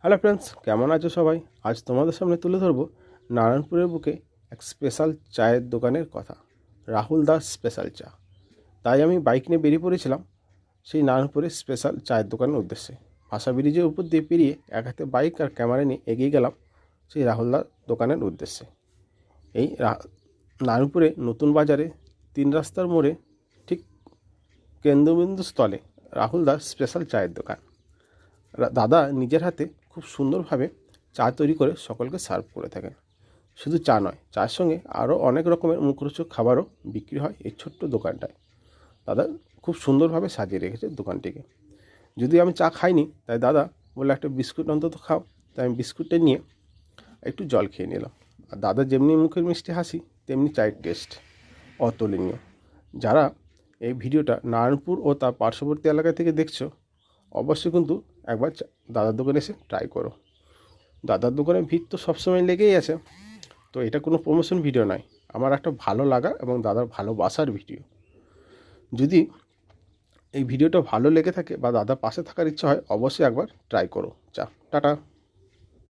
Hello friends, কেমন আছো সবাই? আজ তোমাদের সামনে তুলে ধরবো নারায়ণপুরের বুকে এক স্পেশাল চায়ের দোকানের কথা, রাহুল দাস স্পেশাল চা। তাই আমি বাইক নিয়ে বেরিয়ে পড়েছিলাম সেই নারায়ণপুরের স্পেশাল চায়ের দোকানের উদ্দেশ্যে। ভাষা ব্রিজের উপর দিয়ে পেরিয়ে এক হাতে বাইক আর ক্যামেরা নিয়ে এগিয়ে গেলাম সেই রাহুল দাস দোকানের উদ্দেশ্যে। এই নারায়ণপুরে নতুন বাজারে 3 রাস্তার মোড়ে ঠিক কেন্দ্রবিন্দু স্থলে রাহুল দাস স্পেশাল চায়ের দোকান। দাদা নিজের হাতে খুব সুন্দরভাবে চা তৈরি করে সকলকে সার্ভ করে থাকেন। শুধু চা নয়, চায়ের সঙ্গে আরও অনেক রকমের মুখরোচক খাবারও বিক্রি হয় এই ছোট্ট দোকানটায়। দাদা খুব সুন্দরভাবে সাজিয়ে রেখেছে দোকানটিকে। যদি আমি চা খাইনি, তাই দাদা বললে একটা বিস্কুট অন্তত খাও। তাই আমি বিস্কুটটা নিয়ে একটু জল খেয়ে নিলাম। আর দাদা যেমনি মুখের মিষ্টি হাসি, তেমনি চায়ের টেস্ট অতুলনীয়। যারা এই ভিডিওটা নারায়ণপুর ও তার পার্শ্ববর্তী এলাকা থেকে দেখছো, অবশ্যই কিন্তু একবার দাদার দোকানে এসে ট্রাই করো। দাদার দোকানে ভিড় তো সবসময় লেগেই আছে। তো এটা কোনো প্রমোশন ভিডিও নয়, আমার একটা ভালো লাগা এবং দাদার ভালোবাসার ভিডিও। যদি এই ভিডিওটা ভালো লেগে থাকে বা দাদার পাশে থাকার ইচ্ছা হয়, অবশ্যই একবার ট্রাই করো চা। টাটা।